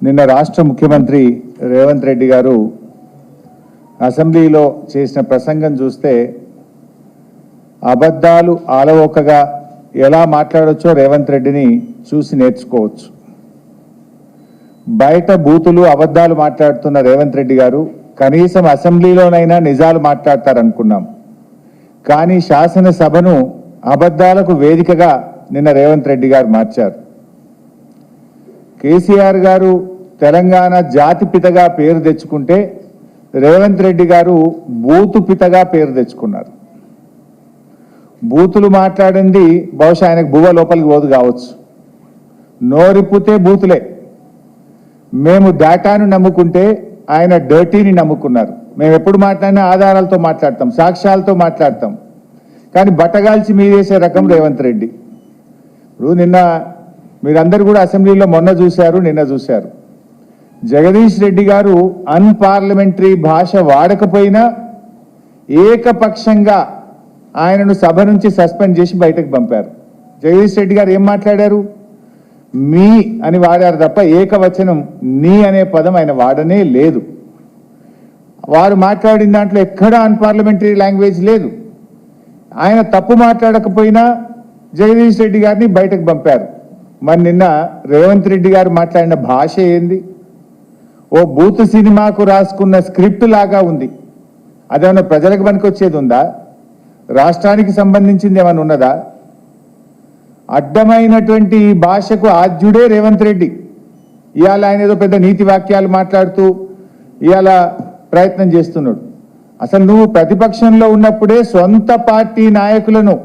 నిన్న రాష్ట్ర ముఖ్యమంత్రి రేవంత్ రెడ్డి గారు అసెంబ్లీలో చేసిన ప్రసంగం చూస్తే అబద్ధాలు ఆలవోకగా ఎలా మాట్లాడొచ్చో రేవంత్ రెడ్డిని చూసి నేర్చుకోవచ్చు. బయట బూతులు అబద్ధాలు మాట్లాడుతున్న రేవంత్ రెడ్డి గారు కనీసం అసెంబ్లీలోనైనా నిజాలు మాట్లాడతారనుకున్నాం. కానీ శాసనసభను అబద్ధాలకు వేదికగా నిన్న రేవంత్ రెడ్డి గారు మార్చారు. కేసీఆర్ గారు తెలంగాణ జాతి పితగా పేరు తెచ్చుకుంటే రేవంత్ రెడ్డి గారు బూతు పితగా పేరు తెచ్చుకున్నారు. బూతులు మాట్లాడింది బహుశా ఆయనకు బువ్వ లోపలికి పోదు కావచ్చు. నోరిప్పితే బూతులే. మేము డేటాను నమ్ముకుంటే ఆయన డర్టీని నమ్ముకున్నారు. మేము ఎప్పుడు మాట్లాడినా ఆధారాలతో మాట్లాడతాం, సాక్ష్యాలతో మాట్లాడతాం. కానీ బట్టగాల్చి మీదేసే రకం రేవంత్ రెడ్డి. ఇప్పుడు నిన్న మీరందరూ కూడా అసెంబ్లీలో నిన్న చూశారు. జగదీష్ రెడ్డి గారు అన్పార్లమెంటరీ భాష వాడకపోయినా ఏకపక్షంగా ఆయనను సభ నుంచి సస్పెండ్ చేసి బయటకు పంపారు. జగదీష్ రెడ్డి గారు ఏం మాట్లాడారు? మీ అని వాడారు తప్ప ఏకవచనం నీ అనే పదం ఆయన వాడనే లేదు. వారు మాట్లాడిన దాంట్లో ఎక్కడా అన్పార్లమెంటరీ లాంగ్వేజ్ లేదు. ఆయన తప్పు మాట్లాడకపోయినా జగదీష్ రెడ్డి గారిని బయటకు పంపారు. మరి నిన్న రేవంత్ రెడ్డి గారు మాట్లాడిన భాష ఏంది? ఓ బూత్ సినిమాకు రాసుకున్న స్క్రిప్ట్ లాగా ఉంది. అదేమన్నా ప్రజలకు పనికొచ్చేది ఉందా? రాష్ట్రానికి సంబంధించింది ఏమైనా ఉన్నదా? అడ్డమైనటువంటి ఈ భాషకు ఆద్యుడే రేవంత్ రెడ్డి. ఇవాళ ఆయన ఏదో పెద్ద నీతి వాక్యాలు మాట్లాడుతూ ఇవాళ ప్రయత్నం చేస్తున్నాడు. అసలు నువ్వు ప్రతిపక్షంలో ఉన్నప్పుడే సొంత పార్టీ నాయకులను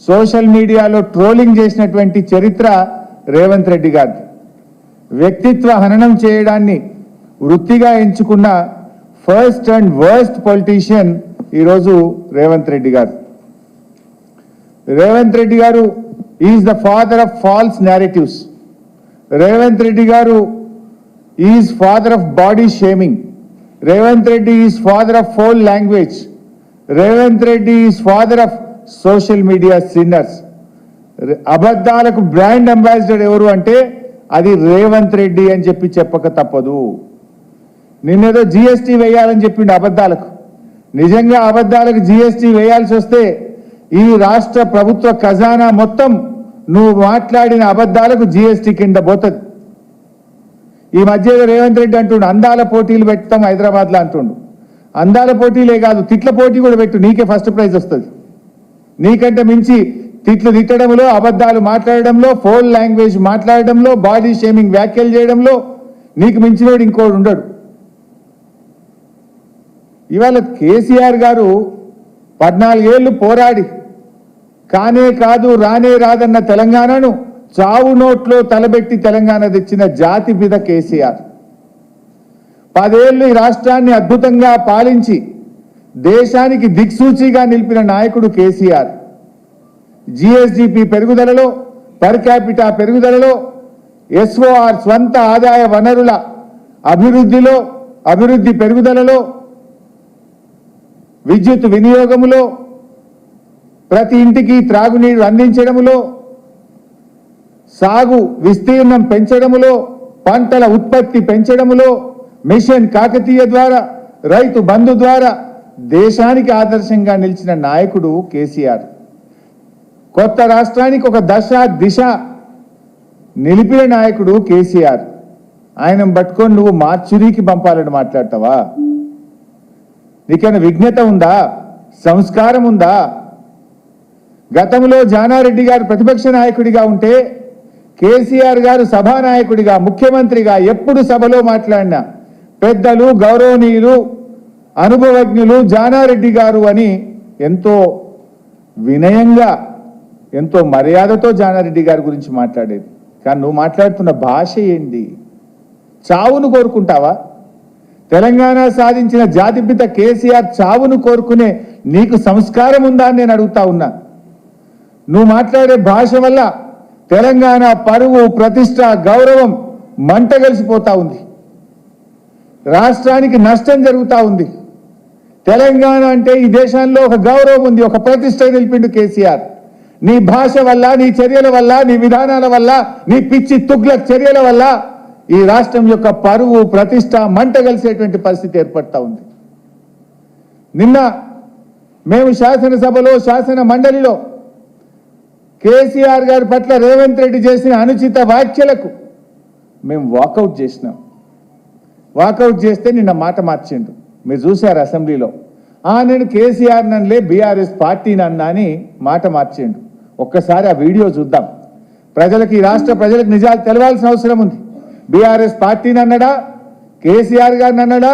సోషల్ మీడియాలో ట్రోలింగ్ చేసినటువంటి చరిత్ర రేవంత్ రెడ్డి గారిది. వ్యక్తిత్వ హననం చేయడాన్ని వృత్తిగా ఎంచుకున్న ఫస్ట్ అండ్ వర్స్ట్ పొలిటీషియన్ ఈరోజు రేవంత్ రెడ్డి గారు. Revanth Reddy garu is the father of false narratives. Revanth Reddy garu is father of body shaming. Revanth Reddy is father of foul language. Revanth Reddy is father of social media sinners. అబద్ధాలకు బ్రాండ్ అంబాసిడర్ ఎవరు అంటే అది రేవంత్ రెడ్డి అని చెప్పక తప్పదు. నిన్నేదో జిఎస్టీ వేయాలని చెప్పిండు అబద్ధాలకు. నిజంగా అబద్ధాలకు జిఎస్టీ వేయాల్సి వస్తే ఈ రాష్ట్ర ప్రభుత్వ ఖజానా మొత్తం నువ్వు మాట్లాడిన అబద్ధాలకు జిఎస్టీ కింద పోతుంది. ఈ మధ్య రేవంత్ రెడ్డి అంటుండు అందాల పోటీలు పెడతాం హైదరాబాద్లో అంటుండు. అందాల పోటీలే కాదు, తిట్ల పోటీ కూడా పెట్టు, నీకే ఫస్ట్ ప్రైజ్ వస్తుంది. నీకంటే మించి తిట్లు తిట్టడంలో, అబద్ధాలు మాట్లాడడంలో, ఫౌల్ లాంగ్వేజ్ మాట్లాడడంలో, బాడీ షేమింగ్ వ్యాఖ్యలు చేయడంలో నీకు మించినోడు ఇంకోడు ఉండడు. ఇవాళ కేసీఆర్ గారు 14 ఏళ్లు పోరాడి కానే కాదు రానే రాదన్న తెలంగాణను చావు నోట్లో తలబెట్టి తెలంగాణ తెచ్చిన జాతి పిత కేసీఆర్. 10 ఏళ్లు ఈ రాష్ట్రాన్ని అద్భుతంగా పాలించి దేశానికి దిక్సూచిగా నిలిపిన నాయకుడు కేసీఆర్. జిఎస్డిపి పెరుగుదలలో, పర్ క్యాపిటా పెరుగుదలలో, ఎస్ఓఆర్ స్వంత ఆదాయ వనరుల అభివృద్ధి పెరుగుదలలో, విద్యుత్ వినియోగములో, ప్రతి ఇంటికి త్రాగునీరు అందించడములో, సాగు విస్తీర్ణం పెంచడములో, పంటల ఉత్పత్తి పెంచడములో, మిషన్ కాకతీయ ద్వారా, రైతు బంధు ద్వారా దేశానికి ఆదర్శంగా నిలిచిన నాయకుడు కేసీఆర్. కొత్త రాష్ట్రానికి ఒక దిశ నిలిపిన నాయకుడు కేసీఆర్. ఆయన పట్టుకొని నువ్వు మార్చురీకి పంపాలని మాట్లాడతావా? నీకైనా విజ్ఞత ఉందా? సంస్కారం ఉందా? గతంలో జానారెడ్డి గారు ప్రతిపక్ష నాయకుడిగా ఉంటే కేసీఆర్ గారు సభానాయకుడిగా, ముఖ్యమంత్రిగా ఎప్పుడు సభలో మాట్లాడినా పెద్దలు, గౌరవనీయులు, అనుభవజ్ఞులు జానారెడ్డి గారు అని ఎంతో వినయంగా, ఎంతో మర్యాదతో జానారెడ్డి గారి గురించి మాట్లాడేది. కానీ నువ్వు మాట్లాడుతున్న భాష ఏంటి? చావును కోరుకుంటావా? తెలంగాణ సాధించిన జాతిపిత కేసీఆర్ చావును కోరుకునే నీకు సంస్కారం ఉందా అని నేను అడుగుతా ఉన్నా. నువ్వు మాట్లాడే భాష వల్ల తెలంగాణ పరువు, ప్రతిష్ట, గౌరవం మంటగలిసిపోతా ఉంది. రాష్ట్రానికి నష్టం జరుగుతూ ఉంది. తెలంగాణ అంటే ఈ దేశంలో ఒక గౌరవం ఉంది, ఒక ప్రతిష్ట నిలిపిండు కేసీఆర్. నీ భాష వల్ల, నీ చర్యల వల్ల, నీ విధానాల వల్ల, నీ పిచ్చి తుగ్లక్ చర్యల వల్ల ఈ రాష్ట్రం యొక్క పరువు ప్రతిష్ట మంటగలిసేటువంటి పరిస్థితి ఏర్పడతా ఉంది. నిన్న మేము శాసనసభలో, శాసన మండలిలో కేసీఆర్ గారి పట్ల రేవంత్ రెడ్డి చేసిన అనుచిత వ్యాఖ్యలకు మేము వాకౌట్ చేసినాం. వాకౌట్ చేస్తే నిన్న మాట మార్చిండు. మీరు చూశారు అసెంబ్లీలో, నేను కేసీఆర్ నన్లే బీఆర్ఎస్ పార్టీని అన్నా అని మాట మార్చిండు. ఒక్కసారి ఆ వీడియో చూద్దాం. ప్రజలకు, ఈ రాష్ట్ర ప్రజలకు నిజాలు తెలవాల్సిన అవసరం ఉంది. బీఆర్ఎస్ పార్టీని అన్నడా, కేసీఆర్ గారిని అన్నడా,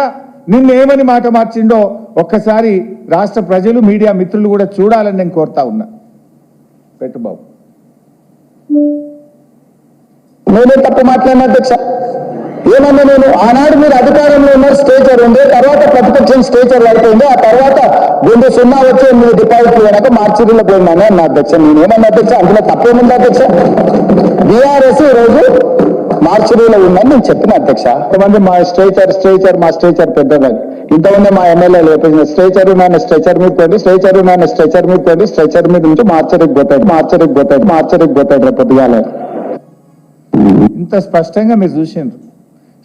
నిన్నేమని మాట మార్చిండో ఒక్కసారి రాష్ట్ర ప్రజలు, మీడియా మిత్రులు కూడా చూడాలని నేను కోరుతా ఉన్నా. పెట్టు బాబు. నేనే తప్పు మాట్లాడిన అధ్యక్ష. ఏమన్నా నేను ఆనాడు మీరు అధికారంలో ఉన్న స్టేచర్ ఉంది, తర్వాత ప్రతిపక్షం స్టేచర్ పడిపోయింది, ఆ తర్వాత 2-0 వచ్చి 8 డిపాజిట్లు కనుక మార్చిలో పోయిందని అన్న అధ్యక్ష. నేనేమన్నా అధ్యక్ష, అందులో తప్పేముంది అధ్యక్ష? బీఆర్ఎస్ ఈ రోజు మార్చిలో ఉందని నేను చెప్పిన అధ్యక్ష. కొంతమంది మా స్ట్రేచర్ పెద్దదని, ఇంతమంది మా ఎమ్మెల్యేలు చెప్పేసిన స్ట్రేచర్ మీద స్ట్రెచర్ మీద పోయి, స్ట్రేచర్ మీద స్ట్రెచర్ మీద పోయి, స్ట్రెచర్ మీద నుంచి మార్చరికి పోతాడు రేపు పొద్దుగాల. ఇంత స్పష్టంగా మీరు చూసిండ్రు.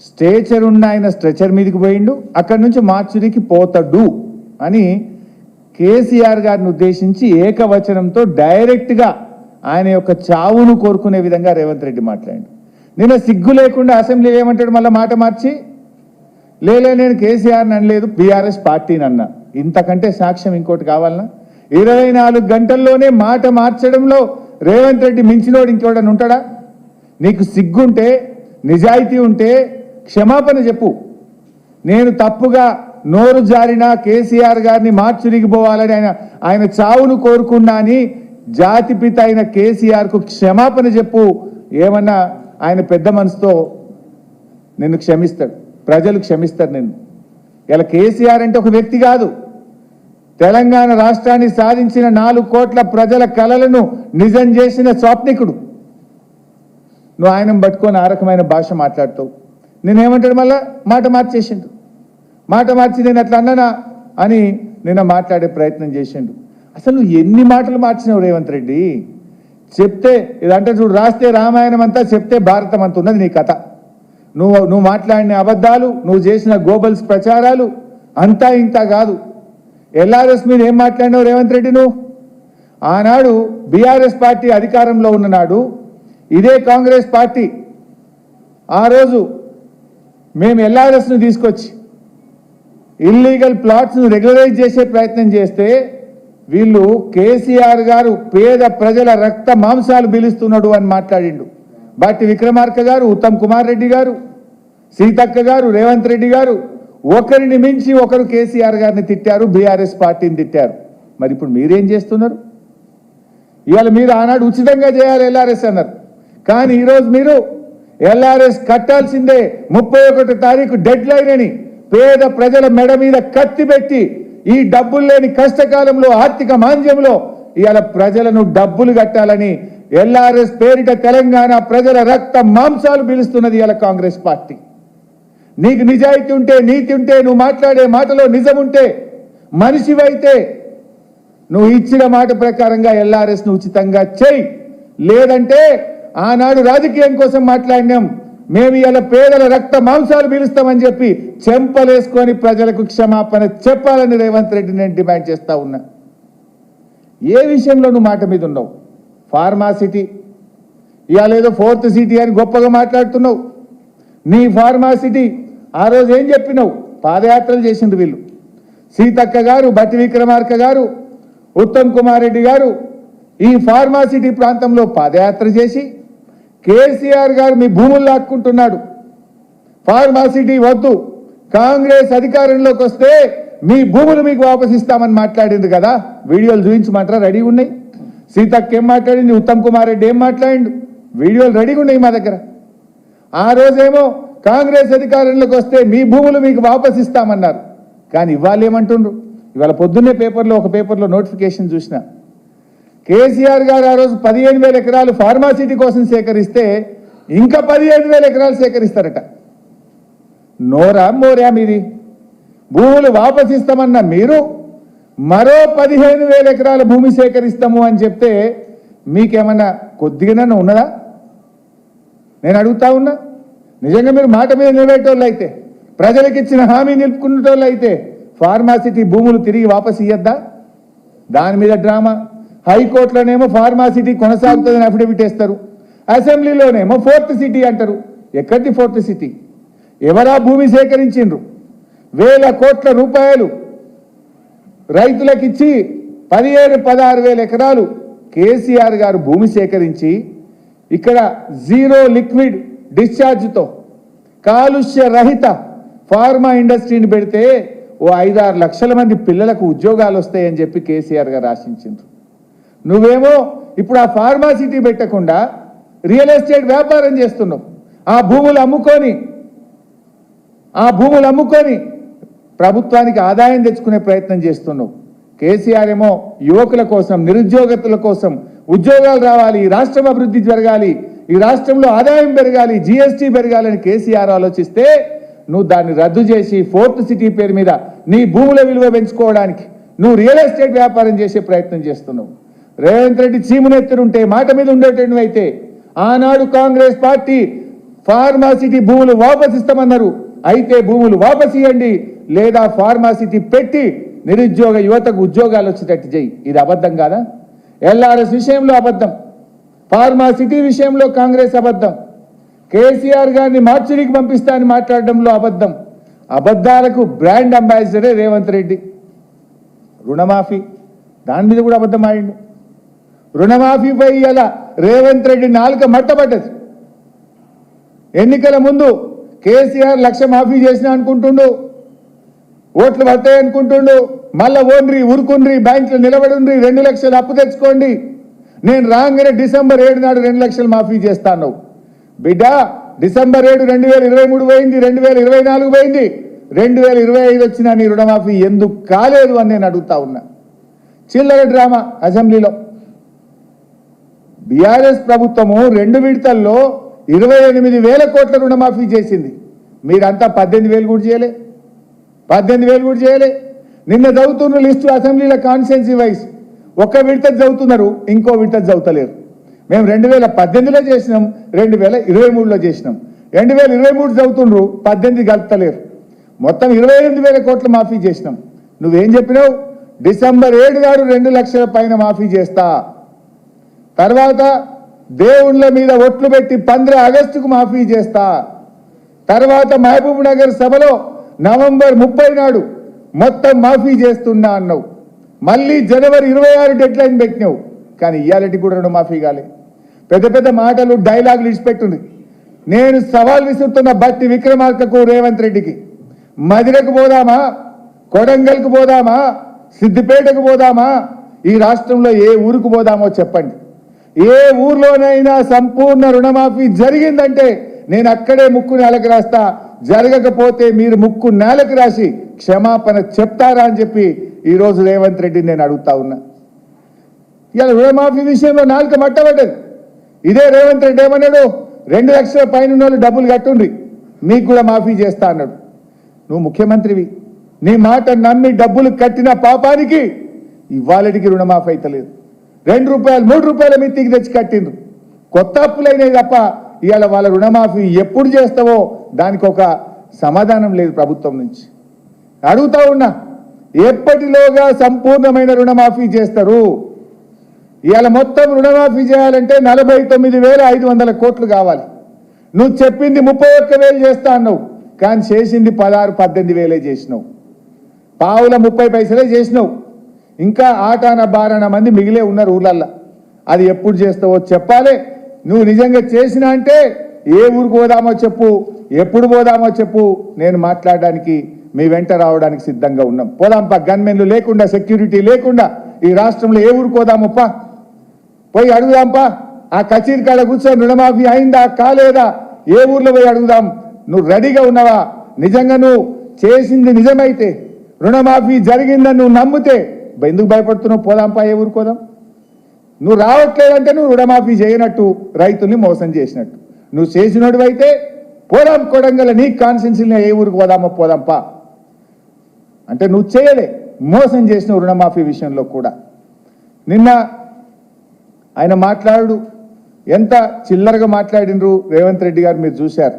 స్ట్రేచర్ ఉన్న ఆయన స్ట్రెచర్ మీదకి పోయిండు, అక్కడి నుంచి మార్చురికి పోతాడు అని కేసీఆర్ గారిని ఉద్దేశించి ఏకవచనంతో డైరెక్ట్గా ఆయన యొక్క చావును కోరుకునే విధంగా రేవంత్ రెడ్డి మాట్లాడిండు. నిన్న సిగ్గు లేకుండా అసెంబ్లీలో ఏమంటాడు, మళ్ళీ మాట మార్చి, నేను కేసీఆర్ని అనలేదు, బీఆర్ఎస్ పార్టీని అన్నా. ఇంతకంటే సాక్ష్యం ఇంకోటి కావాలన్నా? 24 గంటల్లోనే మాట మార్చడంలో రేవంత్ రెడ్డి మించినోడు ఇంకోడని ఉంటాడా? నీకు సిగ్గుంటే, నిజాయితీ ఉంటే క్షమాపణ చెప్పు. నేను తప్పుగా నోరు జారిన కేసీఆర్ గారిని మార్చురిగిపోవాలని ఆయన చావును కోరుకున్నా అని జాతిపిత అయిన కేసీఆర్కు క్షమాపణ చెప్పు. ఏమన్నా ఆయన పెద్ద మనసుతో నిన్ను క్షమిస్తాడు, ప్రజలు క్షమిస్తారు నిన్ను. ఇలా కేసీఆర్ అంటే ఒక వ్యక్తి కాదు, తెలంగాణ రాష్ట్రాన్ని సాధించిన 4 కోట్ల ప్రజల కలలను నిజం చేసిన స్వాప్నికుడు. నువ్వు ఆయన పట్టుకొని ఆ రకమైన భాష మాట్లాడుతావు. నేనేమంటాడు, మళ్ళా మాట మార్చేసిండు. మాట మార్చి నేను అట్లా అన్నానా అని నిన్న మాట్లాడే ప్రయత్నం చేసిండు. అసలు నువ్వు ఎన్ని మాటలు మార్చినావు రేవంత్ రెడ్డి? చెప్తే ఇదంటే చూడు, రాస్తే రామాయణం అంతా, చెప్తే భారతం అంత ఉన్నది నీ కథ. నువ్వు మాట్లాడిన అబద్ధాలు, నువ్వు చేసిన గోబల్స్ ప్రచారాలు అంతా ఇంత కాదు. ఎల్ఆర్ఎస్ మీద ఏం మాట్లాడినావు రేవంత్ రెడ్డి? నువ్వు ఆనాడు బీఆర్ఎస్ పార్టీ అధికారంలో ఉన్ననాడు ఇదే కాంగ్రెస్ పార్టీ ఆ రోజు మేము ఎల్ఆర్ఎస్ను తీసుకొచ్చి ఇల్లీగల్ ప్లాట్స్ను రెగ్యులరైజ్ చేసే ప్రయత్నం చేస్తే వీళ్ళు కేసీఆర్ గారు పేద ప్రజల రక్త మాంసాలు పీలుస్తున్నాడు అని మాట్లాడిండు. బట్టి విక్రమార్క గారు, ఉత్తమ్ కుమార్ రెడ్డి గారు, సీతక్క గారు, రేవంత్ రెడ్డి గారు ఒకరిని మించి ఒకరు కేసీఆర్ గారిని తిట్టారు, బీఆర్ఎస్ పార్టీని తిట్టారు. మరి ఇప్పుడు మీరేం చేస్తున్నారు? ఇవాళ మీరు ఆనాడు ఉచితంగా చేయాలి ఎల్ఆర్ఎస్ అన్నారు, కానీ ఈరోజు మీరు ఎల్ఆర్ఎస్ కట్టాల్సిందే, 31 తారీఖు డెడ్ లైన్ అని పేద ప్రజల మెడ మీద కత్తి పెట్టి ఈ డబ్బులు లేని కష్టకాలంలో, ఆర్థిక మాంద్యంలో ఇవాళ ప్రజలను డబ్బులు కట్టాలని ఎల్ఆర్ఎస్ పేరిట తెలంగాణ ప్రజల రక్త మాంసాలు పీలుస్తున్నది ఇవాళ కాంగ్రెస్ పార్టీ. నీకు నిజాయితీ ఉంటే, నీతి ఉంటే, నువ్వు మాట్లాడే మాటలో నిజం ఉంటే, మనిషివైతే నువ్వు ఇచ్చిన మాట ప్రకారంగా ఎల్ఆర్ఎస్ను ఉచితంగా చేయి. లేదంటే ఆనాడు రాజకీయం కోసం మాట్లాడినాం, మేము ఇలా పేదల రక్త మాంసాలు పీలుస్తామని చెప్పి చెంపలేసుకొని ప్రజలకు క్షమాపణ చెప్పాలని రేవంత్ రెడ్డి నేను డిమాండ్ చేస్తా ఉన్నా. ఏ విషయంలో నువ్వు మాట మీద ఉన్నావు? ఫార్మాసిటీ ఇవాళ ఏదో 4th సిటీ అని గొప్పగా మాట్లాడుతున్నావు. నీ ఫార్మాసిటీ ఆ రోజు ఏం చెప్పినావు? పాదయాత్రలు చేసిండు వీళ్ళు. సీతక్క గారు, బట్టి విక్రమార్క గారు, ఉత్తమ్ కుమార్ రెడ్డి గారు ఈ ఫార్మాసిటీ ప్రాంతంలో పాదయాత్ర చేసి కేసీఆర్ గారు మీ భూములు లాక్కుంటున్నాడు, ఫార్మాసిటీ వద్దు, కాంగ్రెస్ అధికారంలోకి వస్తే మీ భూములు మీకు వాపసు ఇస్తామని మాట్లాడింది కదా. వీడియోలు చూపించమంటారా? రెడీగా ఉన్నాయి. సీతక్క ఏం మాట్లాడింది, ఉత్తమ్ కుమార్ రెడ్డి ఏం మాట్లాడిండు, వీడియోలు రెడీగా ఉన్నాయి మా దగ్గర. ఆ రోజేమో కాంగ్రెస్ అధికారంలోకి వస్తే మీ భూములు మీకు వాపసు ఇస్తామన్నారు, కానీ ఇవాళ ఏమంటుండ్రు? ఇవాళ పొద్దున్నే ఒక పేపర్లో నోటిఫికేషన్ చూసిన, కేసీఆర్ గారు ఆ రోజు 15,000 ఎకరాలు ఫార్మాసిటీ కోసం సేకరిస్తే ఇంకా 15,000 ఎకరాలు సేకరిస్తారట. నోరా మోరా మీది? భూములు వాపసు ఇస్తామన్న మీరు మరో 15,000 ఎకరాల భూమి సేకరిస్తాము అని చెప్తే మీకేమన్నా కొద్దిగానన్నా ఉన్నదా? నేను అడుగుతా ఉన్నా. నిజంగా మీరు మాట మీద నిలబెట్టేవాళ్ళు అయితే, ప్రజలకు ఇచ్చిన హామీ నిలుపుకునేటోళ్ళు అయితే ఫార్మాసిటీ భూములు తిరిగి వాపసు ఇయ్యద్దా? దాని మీద డ్రామా. హైకోర్టులోనేమో ఫార్మాసిటీ కొనసాగుతుందని అఫిడవిట్ వేస్తారు, అసెంబ్లీలోనేమో ఫోర్త్ సిటీ అంటారు. ఎక్కడి ఫోర్త్ సిటీ? ఎవరా భూమి సేకరించిండ్రు? వేల కోట్ల రూపాయలు రైతులకిచ్చి 17-16 ఎకరాలు కేసీఆర్ గారు భూమి సేకరించి ఇక్కడ జీరో లిక్విడ్ డిశ్చార్జ్తో కాలుష్య రహిత ఫార్మా ఇండస్ట్రీని పెడితే ఓ 5-6 లక్షల మంది పిల్లలకు ఉద్యోగాలు వస్తాయని చెప్పి కేసీఆర్ గారు ఆశించిండ్రు. నువ్వేమో ఇప్పుడు ఆ ఫార్మాసిటీ పెట్టకుండా రియల్ ఎస్టేట్ వ్యాపారం చేస్తున్నావు. ఆ భూములు అమ్ముకొని ప్రభుత్వానికి ఆదాయం తెచ్చుకునే ప్రయత్నం చేస్తున్నావు. కేసీఆర్ ఏమో యువకుల కోసం, నిరుద్యోగతుల కోసం ఉద్యోగాలు రావాలి, ఈ రాష్ట్రం అభివృద్ధి జరగాలి, ఈ రాష్ట్రంలో ఆదాయం పెరగాలి, జీఎస్టీ పెరగాలని కేసీఆర్ ఆలోచిస్తే నువ్వు దాన్ని రద్దు చేసి ఫోర్త్ సిటీ పేరు మీద నీ భూముల విలువ పెంచుకోవడానికి నువ్వు రియల్ ఎస్టేట్ వ్యాపారం చేసే ప్రయత్నం చేస్తున్నావు. రేవంత్ రెడ్డి చీమునెత్తురుంటే, మాట మీద ఉండేటట్టు అయితే ఆనాడు కాంగ్రెస్ పార్టీ ఫార్మాసిటీ భూములు వాపసు ఇస్తామన్నారు. అయితే భూములు వాపసు ఇవ్వండి, లేదా ఫార్మాసిటీ పెట్టి నిరుద్యోగ యువతకు ఉద్యోగాలు వచ్చేటట్టు చేయి. ఇది అబద్ధం కాదా? ఎల్ఆర్ఎస్ విషయంలో అబద్ధం, ఫార్మాసిటీ విషయంలో కాంగ్రెస్ అబద్ధం, కేసీఆర్ గారిని మార్చురికి పంపిస్తా అని మాట్లాడడంలో అబద్ధం. అబద్ధాలకు బ్రాండ్ అంబాసిడరే రేవంత్ రెడ్డి. రుణమాఫీ, దాని మీద కూడా అబద్ధం ఆడిండు. రుణమాఫీపై ఇలా రేవంత్ రెడ్డి నాలుక మట్టబడ్డది. ఎన్నికల ముందు కేసీఆర్ 1,00,000 మాఫీ చేసినా అనుకుంటుండు, ఓట్లు పడతాయి అనుకుంటుండు. మళ్ళా ఓన్రి ఉరుకుండ్రి, బ్యాంకులో నిలబడుండ్రి, 2 లక్షలు అప్పు తెచ్చుకోండి, నేను రాగానే డిసెంబర్ 7 నాడు 2 లక్షలు మాఫీ చేస్తాను. బిడ్డ, డిసెంబర్ 7 2023 పోయింది, 2024 పోయింది, 2025 వచ్చినా నీ రుణమాఫీ ఎందుకు కాలేదు అని నేను అడుగుతా ఉన్నా. చిల్లర డ్రామా అసెంబ్లీలో. బీఆర్ఎస్ ప్రభుత్వము 2 విడతల్లో 28,000 కోట్ల రుణమాఫీ చేసింది. మీరంతా 18,000 కూడా చేయలే, 18,000 కూడా చేయలే. నిన్న చదువుతున్న లిస్టు అసెంబ్లీలో కాన్స్టిట్యున్సీ వైజ్ ఒక విడత చదువుతున్నారు, ఇంకో విడత చదువుతలేరు. మేము 2018లో చేసినాం, 2023లో చేసినాం. 2023 చదువుతుండ్రు, 18 కలుపుతలేరు. మొత్తం 28,000 కోట్ల మాఫీ చేసినాం. నువ్వేం చెప్పినావు? డిసెంబర్ 7 నాడు 2 లక్షల పైన మాఫీ చేస్తా, తర్వాత దేవుళ్ళ మీద ఒట్లు పెట్టి 15 ఆగస్టుకు మాఫీ చేస్తా, తర్వాత మహబూబ్ నగర్ సభలో నవంబర్ 30 నాడు మొత్తం మాఫీ చేస్తున్నా అన్నావు. మళ్ళీ జనవరి 26 డెడ్ లైన్ పెట్టినావు. కానీ ఇయ్యాలటి కూడా రుణమాఫీ కాలే. పెద్ద పెద్ద మాటలు, డైలాగులు ఇచ్చిపెట్టుంది. నేను సవాల్ విసురుతున్న బట్టి విక్రమార్కకు, రేవంత్ రెడ్డికి, మదిరకు పోదామా, కొడంగల్కు పోదామా, సిద్దిపేటకు పోదామా, ఈ రాష్ట్రంలో ఏ ఊరుకు పోదామో చెప్పండి. ఏ ఊర్లోనైనా సంపూర్ణ రుణమాఫీ జరిగిందంటే నేను అక్కడే ముక్కు నేలకు రాస్తా, జరగకపోతే మీరు ముక్కు నేలకు రాసి క్షమాపణ చెప్తారా అని చెప్పి ఈరోజు రేవంత్ రెడ్డిని నేను అడుగుతా ఉన్నా. ఇలా రుణమాఫీ విషయంలో నాలుక మట్టబడ్డది. ఇదే రేవంత్ రెడ్డి ఏమన్నాడు? 2 లక్షల పైన వాళ్ళు డబ్బులు కట్టుండ్రి, మీకు కూడా మాఫీ చేస్తా అన్నాడు. నువ్వు ముఖ్యమంత్రివి, నీ మాట నమ్మి డబ్బులు కట్టిన పాపానికి ఇవాళటికి రుణమాఫీ అయితలేదు. 2 రూపాయలు 3 రూపాయల మిత్తికి తెచ్చి కట్టిండ్రు. కొత్త అప్పులైనవి తప్ప ఇవాళ వాళ్ళ రుణమాఫీ ఎప్పుడు చేస్తావో దానికి ఒక సమాధానం లేదు ప్రభుత్వం నుంచి. అడుగుతా ఉన్నా, ఎప్పటిలోగా సంపూర్ణమైన రుణమాఫీ చేస్తారు? ఇవాళ మొత్తం రుణమాఫీ చేయాలంటే 49,500 కోట్లు కావాలి. నువ్వు చెప్పింది 31,000 చేస్తా అన్నావు, కానీ చేసింది 16-18,000 చేసినావు. పావుల 30 పైసలే చేసినావు. ఇంకా ఆటాన బారాన మంది మిగిలే ఉన్నారు ఊళ్ళల్లో. అది ఎప్పుడు చేస్తావో చెప్పాలి. నువ్వు నిజంగా చేసినా అంటే ఏ ఊరికి పోదామో చెప్పు, ఎప్పుడు పోదామో చెప్పు, నేను మాట్లాడడానికి మీ వెంట రావడానికి సిద్ధంగా ఉన్నాం. పోదాంపా, గన్మెన్లు లేకుండా, సెక్యూరిటీ లేకుండా ఈ రాష్ట్రంలో ఏ ఊరికి పోదామప్పా, పోయి అడుగుదాంపా. ఆ కచేరీ కాడ కూర్చొని రుణమాఫీ అయిందా కాలేదా ఏ ఊర్లో పోయి అడుగుదాం. నువ్వు రెడీగా ఉన్నావా? నిజంగా నువ్వు చేసింది నిజమైతే, రుణమాఫీ జరిగిందని నువ్వు నమ్మితే ఎందుకు భయపడుతున్నావు? పోదాంపా, ఏ ఊరికి పోదాం. నువ్వు రావట్లేదంటే నువ్వు రుణమాఫీ చేయనట్టు, రైతుల్ని మోసం చేసినట్టు. నువ్వు చేసినోడు అయితే పోదాం, కొడంగల్ నీ కాన్స్టిట్యున్సీలో ఏ ఊరికి పోదామో పోదాంపా అంటే నువ్వు చేయలే, మోసం చేసిన రుణమాఫీ విషయంలో కూడా. నిన్న ఆయన మాట్లాడు ఎంత చిల్లరగా మాట్లాడినరు రేవంత్ రెడ్డి గారు మీరు చూశారు.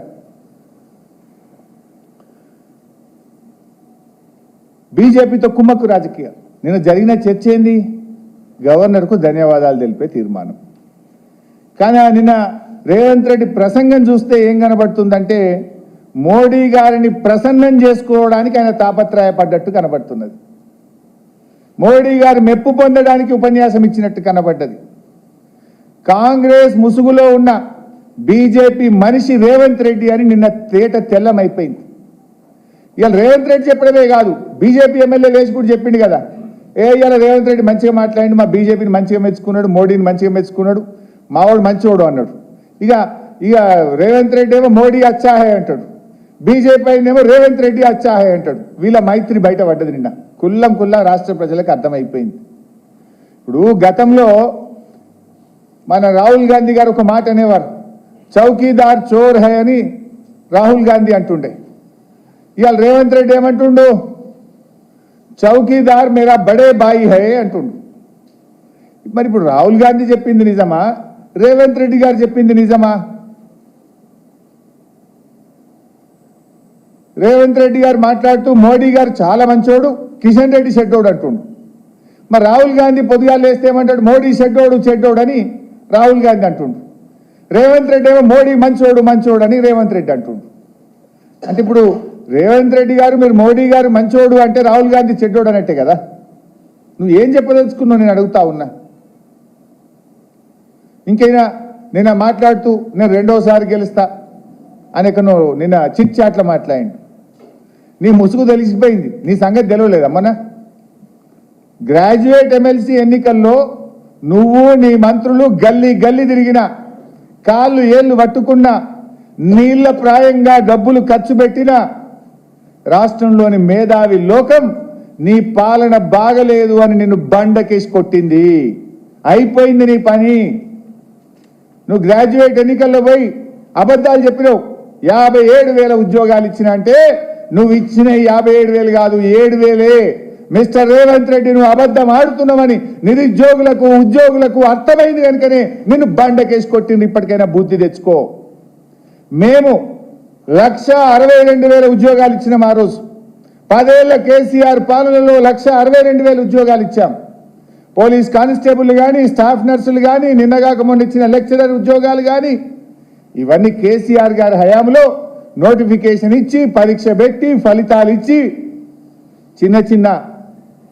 బీజేపీతో కుమ్మక్కు రాజకీయాలు. నిన్న జరిగిన చర్చ ఏంది? గవర్నర్కు ధన్యవాదాలు తెలిపే తీర్మానం. కానీ నిన్న రేవంత్ రెడ్డి ప్రసంగం చూస్తే ఏం కనబడుతుందంటే మోడీ గారిని ప్రసన్నం చేసుకోవడానికి ఆయన తాపత్రయపడ్డట్టు కనబడుతున్నది. మోడీ గారు మెప్పు పొందడానికి ఉపన్యాసం ఇచ్చినట్టు కనబడ్డది. కాంగ్రెస్ ముసుగులో ఉన్న బీజేపీ మనిషి రేవంత్ రెడ్డి అని నిన్న తేట తెల్లమైపోయింది. ఇవాళ రేవంత్ రెడ్డి చెప్పడమే కాదు, బీజేపీ ఎమ్మెల్యే లేచి కూడా చెప్పిండు కదా, ఇవాళ రేవంత్ రెడ్డి మంచిగా మాట్లాడి మా బీజేపీని మంచిగా మెచ్చుకున్నాడు, మోడీని మంచిగా మెచ్చుకున్నాడు, మావాడు మంచివాడు అన్నాడు. ఇక ఇక రేవంత్ రెడ్డి ఏమో మోడీ అచ్చాహే అంటాడు, బీజేపీ ఏమో రేవంత్ రెడ్డి అచ్చాహే అంటాడు. వీళ్ళ మైత్రి బయటపడ్డది నిన్న కుల్లం రాష్ట్ర ప్రజలకు అర్థమైపోయింది. ఇప్పుడు గతంలో మన రాహుల్ గాంధీ గారు ఒక మాట అనేవారు, చౌకీదార్ చోర్ హై అని రాహుల్ గాంధీ అంటుండే. ఇవాళ రేవంత్ రెడ్డి ఏమంటుండు, చౌకీదార్ మేరా బడే బాయి హై అంటుండు. మరి ఇప్పుడు రాహుల్ గాంధీ చెప్పింది నిజమా, రేవంత్ రెడ్డి గారు చెప్పింది నిజమా? రేవంత్ రెడ్డి గారు మాట్లాడుతూ మోడీ గారు చాలా మంచోడు, కిషన్ రెడ్డి చెడ్డోడు అంటుండు. మరి రాహుల్ గాంధీ పొద్దుగాలు వేస్తే ఏమంటాడు, మోడీ చెడ్డోడు అని రాహుల్ గాంధీ అంటుండు. రేవంత్ రెడ్డి ఏమో మోడీ మంచోడు అని రేవంత్ రెడ్డి అంటుండు. అంటే ఇప్పుడు రేవంత్ రెడ్డి గారు మీరు మోడీ గారు మంచోడు అంటే రాహుల్ గాంధీ చెడ్డోడు అన్నట్టే కదా. నువ్వు ఏం చెప్పదలుచుకున్నావు నేను అడుగుతా ఉన్నా. ఇంకైనా నిన్న మాట్లాడుతూ నేను రెండోసారి గెలుస్తా అనేకను నిన్న చిట్ చాట్ల మాట్లాడిండు. నీ ముసుగు తెలిసిపోయింది, నీ సంగతి తెలియలేదమ్మా. గ్రాడ్యుయేట్ ఎమ్మెల్సీ ఎన్నికల్లో నువ్వు నీ మంత్రులు గల్లీ తిరిగిన, కాళ్ళు ఏళ్ళు పట్టుకున్న, నీళ్ల ప్రాయంగా డబ్బులు ఖర్చు పెట్టిన రాష్ట్రంలోని మేధావి లోకం నీ పాలన బాగలేదు అని నిన్ను బండకేసి కొట్టింది. అయిపోయింది నీ పని. నువ్వు గ్రాడ్యుయేట్ ఎన్నికల్లో పోయి అబద్ధాలు చెప్పినావు. 57,000 ఉద్యోగాలు ఇచ్చిన అంటే నువ్వు ఇచ్చిన 57,000 కాదు, 7,000. మిస్టర్ రేవంత్ రెడ్డి నువ్వు అబద్ధం ఆడుతున్నావని నిరుద్యోగులకు ఉద్యోగులకు అర్థమైంది కనుకనే నిన్ను బండకేసి కొట్టింది. ఇప్పటికైనా బుద్ధి తెచ్చుకో. మేము 1,62,000 ఉద్యోగాలు ఇచ్చినాం ఆ రోజు. 10 ఏళ్ల కేసీఆర్ పాలనలో 1,62,000 ఉద్యోగాలు ఇచ్చాం. పోలీస్ కానిస్టేబుల్ కానీ, స్టాఫ్ నర్సులు కానీ, నిన్నగాక మొన్న ఇచ్చిన లెక్చరర్ ఉద్యోగాలు కానీ, ఇవన్నీ కేసీఆర్ గారి హయాంలో నోటిఫికేషన్ ఇచ్చి, పరీక్ష పెట్టి, ఫలితాలు ఇచ్చి, చిన్న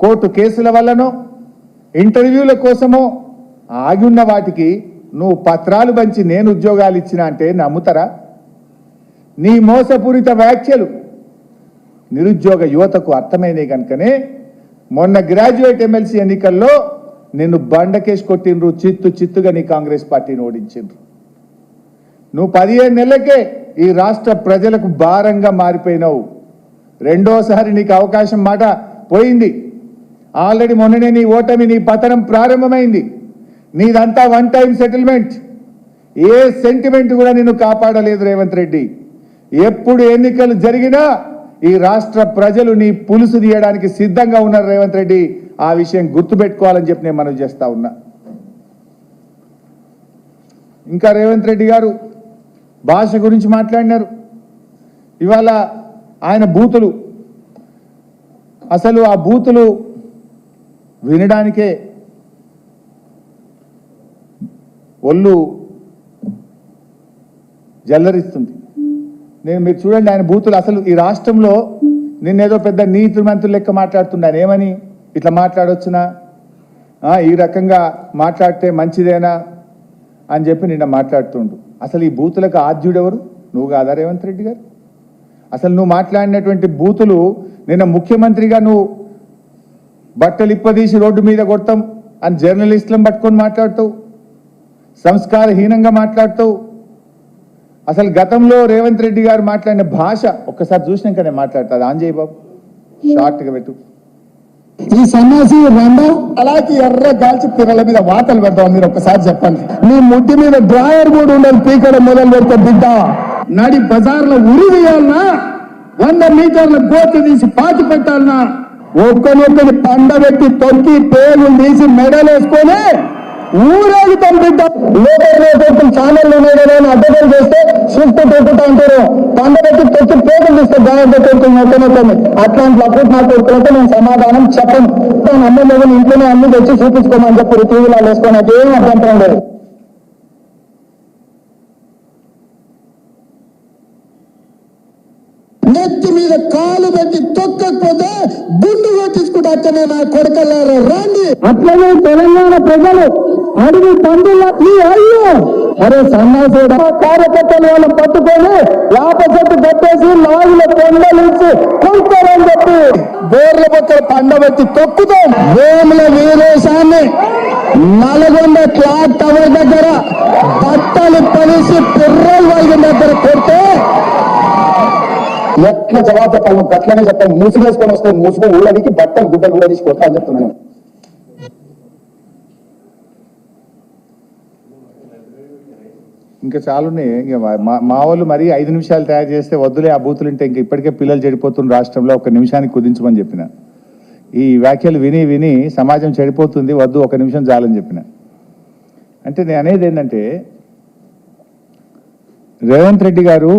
కోర్టు కేసుల వల్లనో ఇంటర్వ్యూల కోసమో ఆగి ఉన్న వాటికి నువ్వు పత్రాలు పంచి నేను ఉద్యోగాలు ఇచ్చిన అంటే నమ్ముతారా? నీ మోసపూరిత వ్యాఖ్యలు నిరుద్యోగ యువతకు అర్థమైనవి కనుకనే మొన్న గ్రాడ్యుయేట్ ఎమ్మెల్సీ ఎన్నికల్లో నిన్ను బండకేసి కొట్టిండ్రు. చిత్తుగా నీ కాంగ్రెస్ పార్టీని ఓడించిండ్రు. నువ్వు 15 నెలలకే ఈ రాష్ట్ర ప్రజలకు భారంగా మారిపోయినావు. రెండోసారి నీకు అవకాశం మాట పోయింది. ఆల్రెడీ మొన్ననే నీ ఓటమి, నీ పతనం ప్రారంభమైంది. నీదంతా వన్ టైం సెటిల్మెంట్. ఏ సెంటిమెంట్ కూడా నిన్ను కాపాడలేదు రేవంత్ రెడ్డి. ఎప్పుడు ఎన్నికలు జరిగినా ఈ రాష్ట్ర ప్రజలు నీ పులుసు తీయడానికి సిద్ధంగా ఉన్నారు రేవంత్ రెడ్డి. ఆ విషయం గుర్తుపెట్టుకోవాలని చెప్పి నేను మనవి చేస్తా ఉన్నా. ఇంకా రేవంత్ రెడ్డి గారు భాష గురించి మాట్లాడినారు. ఇవాళ ఆయన బూతులు, అసలు ఆ బూతులు వినడానికే ఒళ్ళు జల్లరిస్తుంది. మీరు చూడండి ఆయన బూతులు. అసలు ఈ రాష్ట్రంలో నిన్నేదో పెద్ద నీతి మంత్రులు లెక్క మాట్లాడుతున్నాను. ఏమని ఇట్లా మాట్లాడొచ్చునా, ఈ రకంగా మాట్లాడితే మంచిదేనా అని చెప్పి నిన్న మాట్లాడుతుండు. అసలు ఈ బూతులకు ఆద్యుడెవరు? నువ్వు కాదా రేవంత్ రెడ్డి గారు? అసలు నువ్వు మాట్లాడినటువంటి బూతులు నిన్న ముఖ్యమంత్రిగా నువ్వు బట్టలు ఇప్పదీసి రోడ్డు మీద కొడతాం అని జర్నలిస్టులను పట్టుకొని మాట్లాడుతావు, సంస్కారహీనంగా మాట్లాడుతావు. అసలు గతంలో రేవంత్ రెడ్డి గారు మాట్లాడిన భాష ఒక్కసారి చూసినాక నేను మాట్లాడతా. అది ఆంజయ్ బాబు షార్ట్గా పెట్టు. ఈ సన్యాసి రెండో అలాగే ఎర్ర గాల్చి పిల్లల మీద వాతలు పెడతాం. మీరు ఒక్కసారి చెప్పండి. నీ ముడ్డి మీద డ్రాయర్ కూడా ఉండదు, పీకడం మొదలు పెడతా బిడ్డ. నడి బజార్లో ఉరి వేయాలన్నా, 100 మీటర్ల గోతి తీసి పాతి పెట్టాలన్నా, ఒక్కనొక్కని పండబెట్టి తొక్కి పేర్లు తీసి మెడలేసుకొని ఊరేగి పంపిద్దాం. లోకల్ ఛానల్ అడ్డగం చేస్తే చూస్తూ తొక్కుతా అంటారు. పండగకి తెచ్చి పేదలు తీస్తే బాగా కొడుకుని అట్లాంటి అప్పుడు నా కొడుకులతో నేను సమాధానం చెప్పను. అమ్మలేదు ఇంట్లోనే అన్ని తెచ్చి చూపించుకోమని చెప్పారు. టీవీలో వేసుకొని ఏం అభ్యంతరం లేదు. నెత్తి మీద కాలు పెట్టి తొక్కకపోతే గుండు కొట్టించుకుంటే అట్లనే నా కొడుకల్లారా రండి. అట్లనే తెలంగాణ ప్రజలు అడిగి తండ్రుల ఈ అయ్యో అరే సన్నాసుడు కార్యకర్తలు వాళ్ళు పట్టుకొని వేప చెట్టు కట్టేసి నాగుల పొందలించి కొంటారని చెప్పి బోర్ల పక్కన పండబెట్టి తొక్కుతాం. వేముల వీరేశాన్ని నల్గొండ క్లాక్ టవర్ దగ్గర బట్టలు పనిసి పిర్రలు వాళ్ళ దగ్గర కొడితే ఎట్లా జవాబు చెప్పాలి? గట్లనే చెప్పాలి. మూసుకేసుకొని వస్తే మూసుకొని ఊళ్ళకి బట్టలు గుడ్డలు కూడా తీసి కొట్టాలని చెప్తున్నాను. ఇంకా చాలున్నాయి. ఇంకా మా వాళ్ళు మరీ 5 నిమిషాలు తయారు చేస్తే వద్దులే ఆ బూతులు ఉంటే ఇంకా ఇప్పటికే పిల్లలు చెడిపోతున్న రాష్ట్రంలో 1 నిమిషానికి కుదించమని చెప్పిన. ఈ వ్యాఖ్యలు విని విని సమాజం చెడిపోతుంది, వద్దు 1 నిమిషం చాలని చెప్పిన. అంటే నేను అనేది ఏంటంటే, రేవంత్ రెడ్డి గారు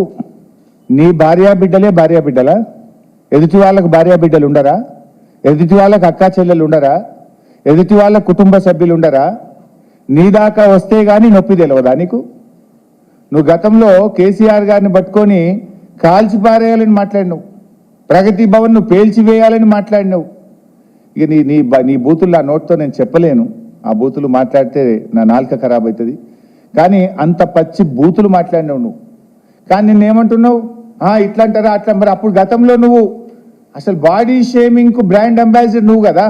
నీ భార్యాబిడ్డలే భార్యాబిడ్డలా? ఎదుటి వాళ్ళకు భార్యాబిడ్డలు ఉండరా? ఎదుటి వాళ్ళకు అక్కా చెల్లెలు ఉండరా? ఎదుటి వాళ్ళ కుటుంబ సభ్యులు ఉండరా? నీ దాకా వస్తే గానీ నొప్పి తెలియదా నీకు? నువ్వు గతంలో కేసీఆర్ గారిని పట్టుకొని కాల్చి పారేయాలని మాట్లాడినావు, ప్రగతి భవన్ నువ్వు పేల్చివేయాలని మాట్లాడినావు. ఇక నీ బూతులు ఆ నోట్తో నేను చెప్పలేను. ఆ బూతులు మాట్లాడితే నా నాలుక ఖరాబ్ అవుతుంది. కానీ అంత పచ్చి బూతులు మాట్లాడినావు నువ్వు. కానీ నిన్నేమంటున్నావు? ఇట్లా అంటారా అట్లా. మరి అప్పుడు గతంలో నువ్వు అసలు బాడీ షేమింగ్కు బ్రాండ్ అంబాసిడర్ నువ్వు కదా.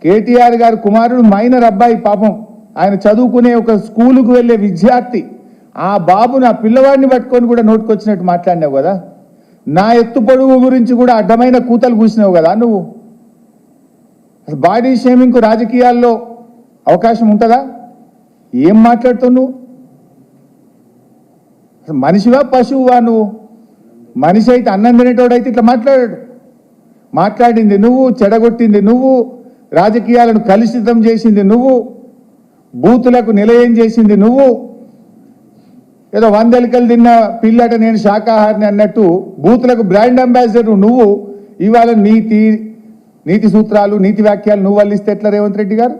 కేటీఆర్ గారు కుమారుడు మైనర్ అబ్బాయి, పాపం ఆయన చదువుకునే ఒక స్కూలుకు వెళ్ళే విద్యార్థి. ఆ బాబు నా పిల్లవాడిని పట్టుకొని కూడా నోటుకొచ్చినట్టు మాట్లాడినావు కదా. నా ఎత్తు పొడుగు గురించి కూడా అడ్డమైన కూతలు కూసినావు కదా నువ్వు. అసలు బాడీ షేమింగ్కు రాజకీయాల్లో అవకాశం ఉంటుందా? ఏం మాట్లాడుతావు నువ్వు? అసలు మనిషివా పశువువా నువ్వు? మనిషి అయితే అన్నం తినేటోడైతే ఇట్లా మాట్లాడింది నువ్వు, చెడగొట్టింది నువ్వు, రాజకీయాలను కలుషితం చేసింది నువ్వు, బూతులకు నిలయం చేసింది నువ్వు. ఏదో 100 ఎలుకలు తిన్న పిల్లట నేను శాకాహారిని అన్నట్టు బూతులకు బ్రాండ్ అంబాసిడర్ నువ్వు. ఇవాళ నీతి సూత్రాలు, నీతి వ్యాఖ్యలు నువ్వు వల్లిస్తే ఎట్లా రేవంత్ రెడ్డి గారు?